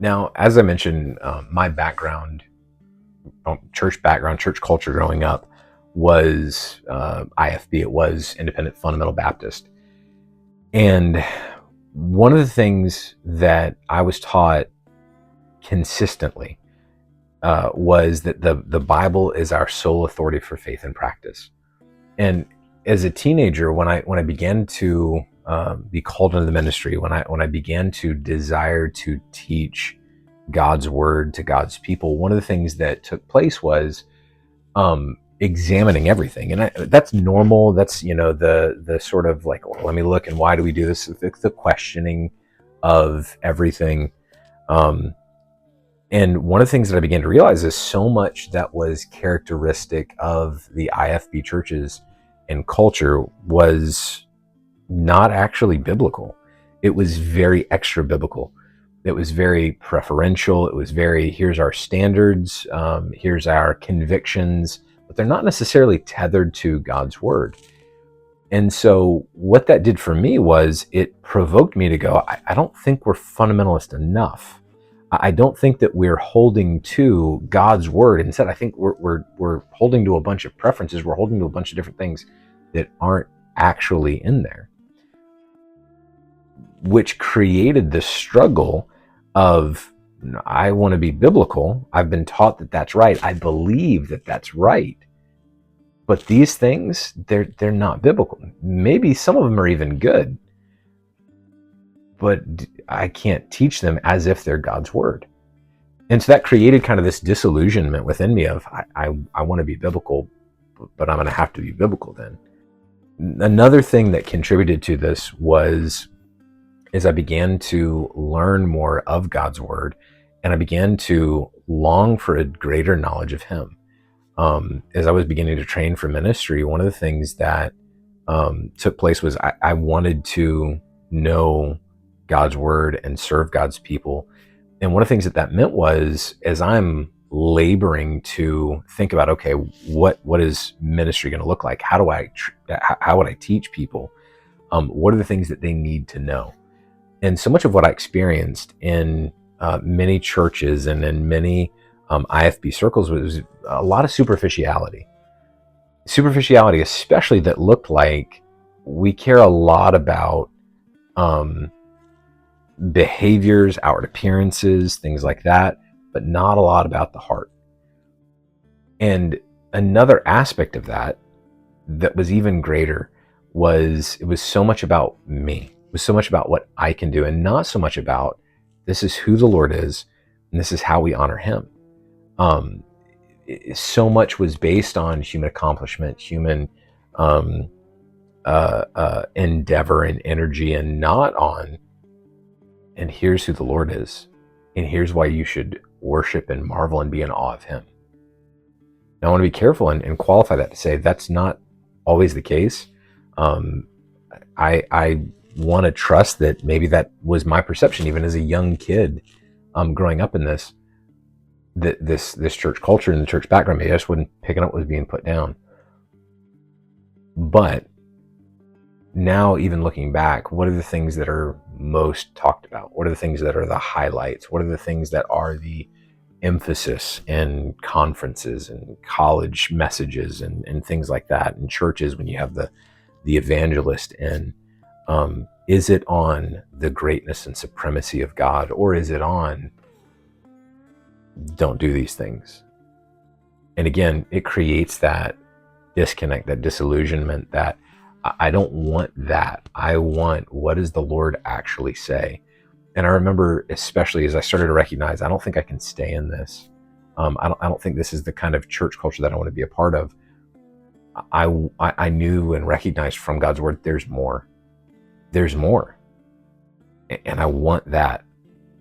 Now, as I mentioned, my church background, church culture growing up was IFB. It was Independent Fundamental Baptist. And one of the things that I was taught consistently was that the Bible is our sole authority for faith and practice. And as a teenager, when I began to be called into the ministry, when I began to desire to teach God's word to God's people, one of the things that took place was examining everything. And that's normal. That's, the sort of like, well, let me look, and why do we do this? It's the questioning of everything. And one of the things that I began to realize is so much that was characteristic of the IFB churches and culture was not actually biblical. It was very extra biblical. It was very preferential. It was very, here's our standards, here's our convictions, but they're not necessarily tethered to God's word. And so what that did for me was it provoked me to go, I don't think we're fundamentalist enough. I don't think that we're holding to God's word. Instead, I think we're holding to a bunch of preferences. We're holding to a bunch of different things that aren't actually in there, which created this struggle of, I want to be biblical. I've been taught that that's right. I believe that that's right. But these things, they're not biblical. Maybe some of them are even good, but I can't teach them as if they're God's word. And so that created kind of this disillusionment within me of, I want to be biblical, but I'm going to have to be biblical then. Another thing that contributed to this was, as I began to learn more of God's word, and I began to long for a greater knowledge of him. As I was beginning to train for ministry, one of the things that took place was I wanted to know God's word and serve God's people. And one of the things that meant was, as I'm laboring to think about, okay, what is ministry going to look like? How would I teach people? What are the things that they need to know? And so much of what I experienced in many churches and in many IFB circles was a lot of superficiality, especially that looked like we care a lot about behaviors, outward appearances, things like that, but not a lot about the heart. And another aspect of that was even greater was, it was so much about me. It was so much about what I can do, and not so much about, this is who the Lord is and this is how we honor him. So much was based on human accomplishment, human endeavor and energy, and not on, and here's who the Lord is, and here's why you should worship and marvel and be in awe of him. Now, I want to be careful and qualify that to say that's not always the case. I want to trust that maybe that was my perception even as a young kid, growing up in this church culture and the church background. Maybe I just wasn't picking up what was being put down. But now, even looking back, what are the things that are most talked about? What are the things that are the highlights? What are the things that are the emphasis in conferences and college messages and things like that, in churches when you have the evangelist in? Is it on the greatness and supremacy of God, or is it on, don't do these things? And again, it creates that disconnect, that disillusionment, that I don't want that. I want, what does the Lord actually say? And I remember, especially as I started to recognize, I don't think I can stay in this. I don't think this is the kind of church culture that I want to be a part of. I knew and recognized from God's word, there's more. There's more. And I want that.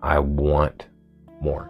I want more.